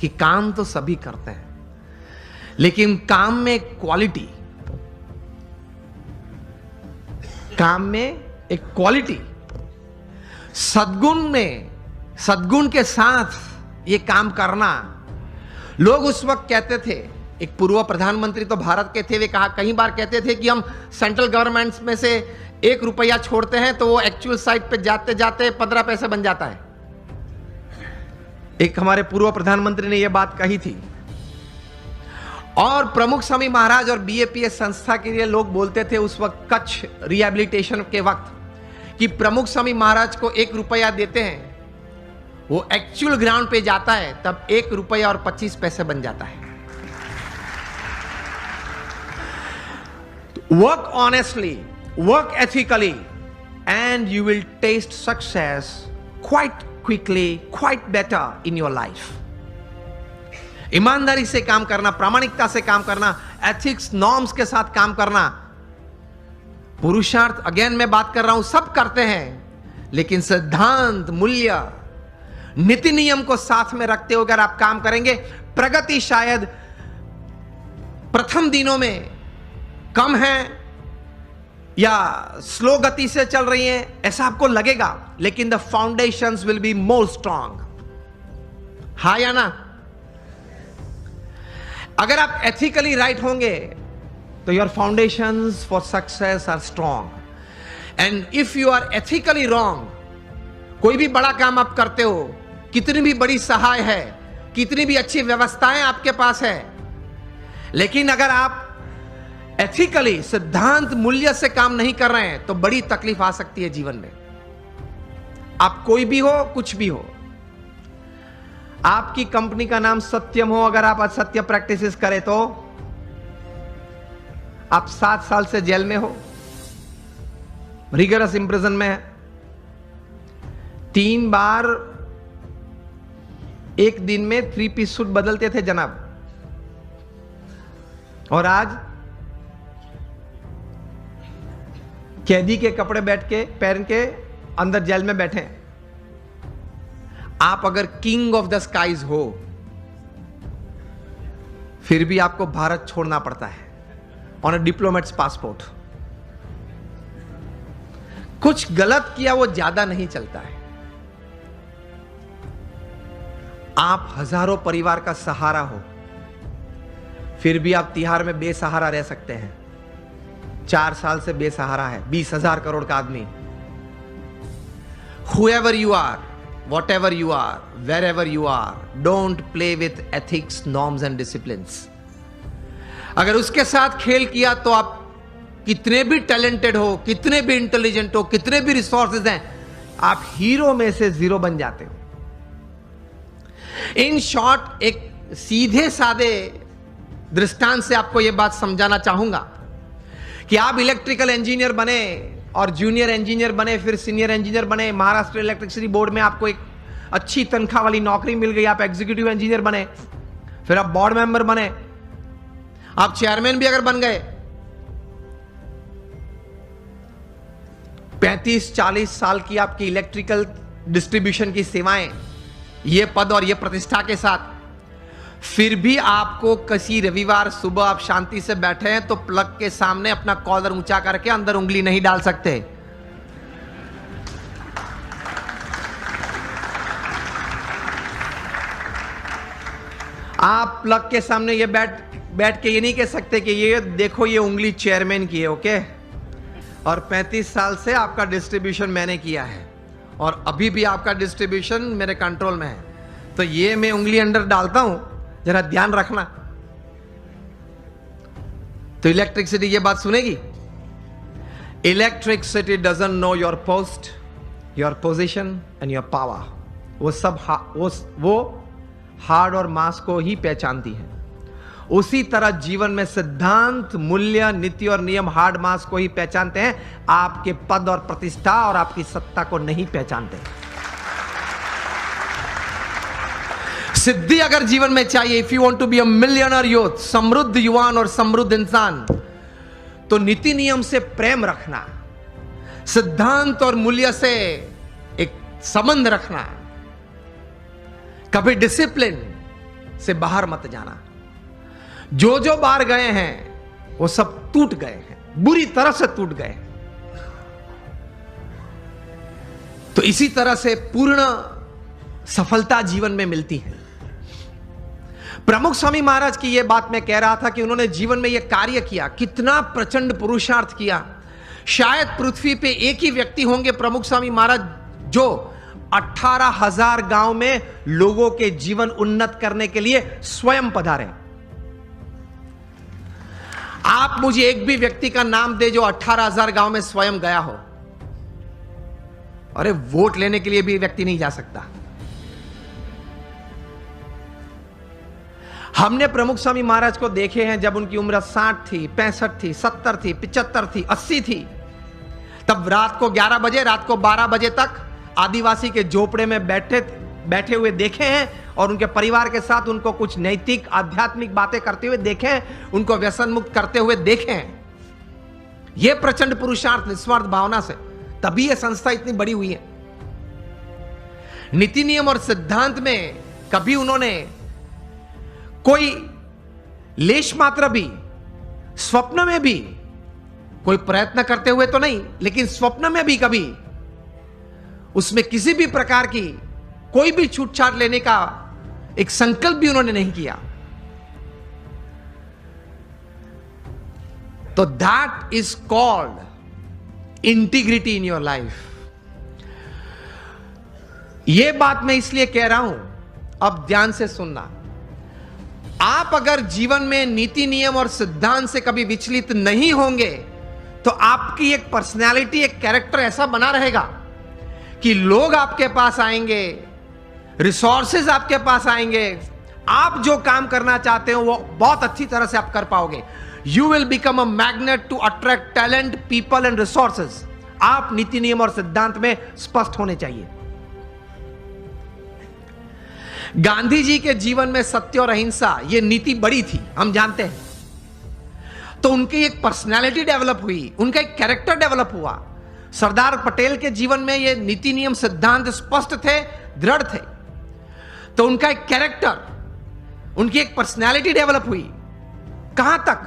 कि काम तो सभी करते हैं, लेकिन काम में क्वालिटी, काम में एक क्वालिटी, सद्गुण के साथ ये काम करना। लोग उस वक्त कहते थे, एक पूर्व प्रधानमंत्री तो भारत के थे, वे कई बार कहते थे कि हम सेंट्रल गवर्नमेंट में से 1 रुपया छोड़ते हैं तो वो एक्चुअल साइट पे जाते जाते 15 पैसे बन जाता है। एक हमारे पूर्व प्रधानमंत्री ने यह बात कही थी। और प्रमुख स्वामी महाराज और बीएपीएस संस्था के लिए लोग बोलते थे उस वक्त, कच्छ रिहैबिलिटेशन के वक्त, कि प्रमुख स्वामी महाराज को 1 रुपया देते हैं, वो एक्चुअल ग्राउंड पे जाता है तब 1 रुपया और 25 पैसे बन जाता है। Work honestly, work ethically, and you will test success quite quickly, quite better in your life. ईमानदारी से काम करना, प्रामाणिकता से काम करना, एथिक्स नॉर्म्स के साथ काम करना। पुरुषार्थ, अगेन मैं बात कर रहा हूं, सब करते हैं, लेकिन सिद्धांत, मूल्य, नीति नियम को साथ में रखते हुए अगर आप काम करेंगे, प्रगति शायद प्रथम दिनों में कम है या स्लो गति से चल रही है ऐसा आपको लगेगा, लेकिन the foundations will be more strong. हाँ या ना? अगर आप एथिकली राइट होंगे तो your foundations for success are strong. And if you are ethically wrong, कोई भी बड़ा काम आप करते हो, कितनी भी बड़ी सहाय है, कितनी भी अच्छी व्यवस्थाएं आपके पास है, लेकिन अगर आप एथिकली, सिद्धांत, मूल्य से काम नहीं कर रहे हैं तो बड़ी तकलीफ आ सकती है जीवन में। आप कोई भी हो, कुछ भी हो, आपकी कंपनी का नाम सत्यम हो, अगर आप असत्य प्रैक्टिसेस करें तो आप 7 साल से जेल में हो, रिगरस इंप्रिजन में है। 3 बार एक दिन में 3 पीस सूट बदलते थे जनाब, और आज कैदी के कपड़े पहन के अंदर जेल में बैठे। आप अगर किंग ऑफ द स्काईज हो, फिर भी आपको भारत छोड़ना पड़ता है ऑन अ डिप्लोमेट्स पासपोर्ट। कुछ गलत किया वो ज्यादा नहीं चलता है। आप हजारों परिवार का सहारा हो, फिर भी आप तिहाड़ में बेसहारा रह सकते हैं। 4 साल से बेसहारा है 20,000 करोड़ का आदमी। Whoever you are, whatever you are, wherever you are, don't play with ethics, norms and disciplines. अगर उसके साथ खेल किया तो आप कितने भी टैलेंटेड हो, कितने भी इंटेलिजेंट हो, कितने भी रिसोर्सेज हैं, आप हीरो में से 0 बन जाते हो। इन शॉर्ट, एक सीधे सादे दृष्टांत से आपको यह बात समझाना चाहूंगा कि आप इलेक्ट्रिकल इंजीनियर बने और जूनियर इंजीनियर बने, फिर सीनियर इंजीनियर बने, महाराष्ट्र इलेक्ट्रिसिटी बोर्ड में आपको एक अच्छी तनख्वाह वाली नौकरी मिल गई, आप एग्जीक्यूटिव इंजीनियर बने, फिर आप बोर्ड मेंबर बने, आप चेयरमैन भी अगर बन गए, 35-40 साल की आपकी इलेक्ट्रिकल डिस्ट्रीब्यूशन की सेवाएं, ये पद और ये प्रतिष्ठा के साथ, फिर भी आपको किसी रविवार सुबह आप शांति से बैठे हैं तो प्लग के सामने अपना कॉलर ऊंचा करके अंदर उंगली नहीं डाल सकते। आप प्लग के सामने ये बैठ के ये नहीं कह सकते कि ये देखो ये उंगली चेयरमैन की है, ओके, और 35 साल से आपका डिस्ट्रीब्यूशन मैंने किया है और अभी भी आपका डिस्ट्रीब्यूशन मेरे कंट्रोल में है, तो ये मैं उंगली अंदर डालता हूं, जरा ध्यान रखना। तो इलेक्ट्रिसिटी ये बात सुनेगी। Electricity doesn't know your post, your position and your power. वो सब वो हार्ड और मास को ही पहचानती है। उसी तरह जीवन में सिद्धांत, मूल्य, नीति और नियम हार्ड मास को ही पहचानते हैं, आपके पद और प्रतिष्ठा और आपकी सत्ता को नहीं पहचानते। सिद्धि अगर जीवन में चाहिए, if you want to be a millionaire youth, समृद्ध युवान और समृद्ध इंसान, तो नीति नियम से प्रेम रखना, सिद्धांत और मूल्य से एक संबंध रखना, कभी डिसिप्लिन, से बाहर मत जाना। जो जो बार गए हैं वो सब टूट गए हैं, बुरी तरह से टूट गए। तो इसी तरह से पूर्ण सफलता जीवन में मिलती है। प्रमुख स्वामी महाराज की यह बात मैं कह रहा था कि उन्होंने जीवन में यह कार्य किया, कितना प्रचंड पुरुषार्थ किया। शायद पृथ्वी पे एक ही व्यक्ति होंगे प्रमुख स्वामी महाराज जो 18,000 गांव में लोगों के जीवन उन्नत करने के लिए स्वयं पधारे। आप मुझे एक भी व्यक्ति का नाम दे जो 18,000 गांव में स्वयं गया हो। अरे वोट लेने के लिए भी व्यक्ति नहीं जा सकता। हमने प्रमुख स्वामी महाराज को देखे हैं जब उनकी उम्र 60 थी, 65 थी, 70 थी, 75 थी, 80 थी। तब रात को 11 बजे, रात को 12 बजे तक आदिवासी के झोपड़े में बैठे हुए देखे हैं और उनके परिवार के साथ उनको कुछ नैतिक आध्यात्मिक बातें करते हुए देखे हैं, उनको व्यसन मुक्त करते हुए देखे हैं। यह प्रचंड पुरुषार्थ निस्वार्थ भावना से, तभी यह संस्था इतनी बड़ी हुई है। नीति नियम और सिद्धांत में कभी उन्होंने कोई लेश मात्र भी, स्वप्न में भी कोई प्रयत्न करते हुए तो नहीं, लेकिन स्वप्न में भी कभी उसमें किसी भी प्रकार की कोई भी छूटछाट लेने का एक संकल्प भी उन्होंने नहीं किया। तो that is called integrity in your life. यह बात मैं इसलिए कह रहा हूं, अब ध्यान से सुनना। आप अगर जीवन में नीति नियम और सिद्धांत से कभी विचलित नहीं होंगे तो आपकी एक पर्सनैलिटी, एक कैरेक्टर ऐसा बना रहेगा कि लोग आपके पास आएंगे, रिसोर्सेज आपके पास आएंगे, आप जो काम करना चाहते हो वो बहुत अच्छी तरह से आप कर पाओगे। You will become a magnet to attract talent, people and resources. आप नीति नियम और सिद्धांत में स्पष्ट होने चाहिए। गांधी जी के जीवन में सत्य और अहिंसा ये नीति बड़ी थी, हम जानते हैं। तो उनकी एक पर्सनालिटी डेवलप हुई, उनका एक कैरेक्टर डेवलप हुआ। सरदार पटेल के जीवन में ये नीति नियम सिद्धांत स्पष्ट थे, दृढ़ थे। तो उनका एक कैरेक्टर, उनकी एक पर्सनालिटी डेवलप हुई। कहां तक?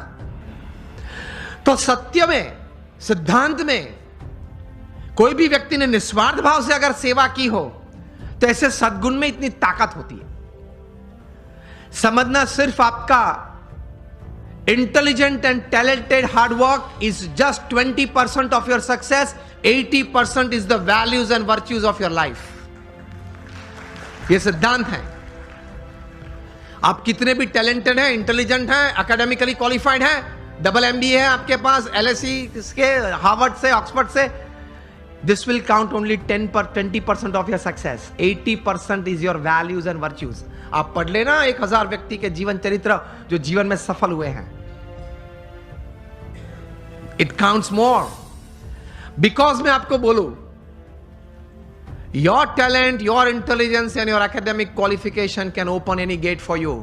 तो सत्य में, सिद्धांत में कोई भी व्यक्ति ने निस्वार्थ भाव से अगर सेवा की हो तो ऐसे सद्गुण में इतनी ताकत होती है। समझना, सिर्फ आपका intelligent and talented hard work is just 20% of your success, 80% is the values and virtues of your life. यह सिद्धांत है। आप कितने भी टैलेंटेड हैं, इंटेलिजेंट हैं, एकेडमिकली क्वालिफाइड हैं, डबल MBA है आपके पास, LSE के, हार्वर्ड से, ऑक्सफोर्ड से, this will count only 20% of your success. 80% is your values and virtues. आप पढ़ लेना 1000 व्यक्ति के जीवन चरित्र जो जीवन में सफल हुए हैं। It counts more. Because मैं आपको बोलूं, your talent, your intelligence and your academic qualification can open any gate for you,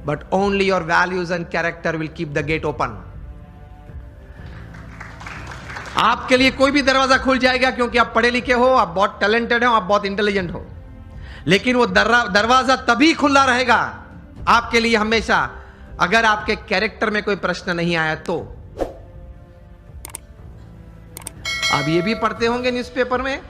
but only your values and character will keep the gate open. आपके लिए कोई भी दरवाजा खुल जाएगा क्योंकि आप पढ़े लिखे हो, आप बहुत टैलेंटेड हो, आप बहुत इंटेलिजेंट हो, लेकिन वो दरवाजा तभी खुला रहेगा आपके लिए हमेशा अगर आपके कैरेक्टर में कोई प्रश्न नहीं आया तो। आप ये भी पढ़ते होंगे न्यूज़पेपर में,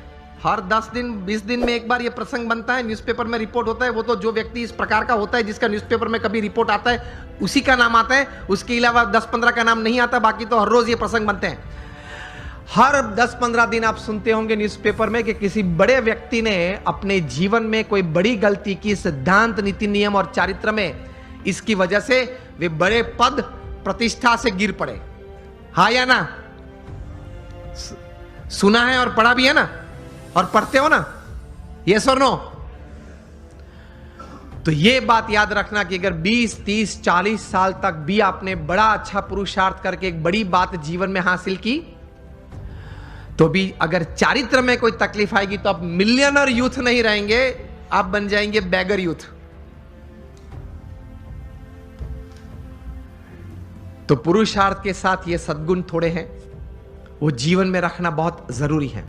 हर 10 दिन 20 दिन में एक बार ये प्रसंग बनता है, न्यूज़पेपर में रिपोर्ट होता है। वो तो जो व्यक्ति इस प्रकार का होता है जिसका न्यूज़पेपर में कभी रिपोर्ट आता है उसी का नाम आता है, उसके अलावा 10-15 का नाम नहीं आता। बाकी तो हर रोज ये प्रसंग बनते हैं। हर 10-15 दिन आप सुनते होंगे न्यूज़पेपर में कि किसी बड़े व्यक्ति ने अपने जीवन में कोई बड़ी गलती की, सिद्धांत, नीति नियम और चारित्र में, इसकी वजह से वे बड़े पद प्रतिष्ठा से गिर पड़े। हाँ या ना? सुना है और पढ़ा भी है ना, और पढ़ते हो ना, यस और नो? तो ये बात याद रखना कि अगर 20, 30, 40 साल तक भी आपने बड़ा अच्छा पुरुषार्थ करके एक बड़ी बात जीवन में हासिल की, तो भी अगर चारित्र में कोई तकलीफ आएगी तो आप मिलियनर यूथ नहीं रहेंगे, आप बन जाएंगे बैगर यूथ। तो पुरुषार्थ के साथ ये सद्गुण थोड़े हैं, वो जीवन में रखना बहुत जरूरी है।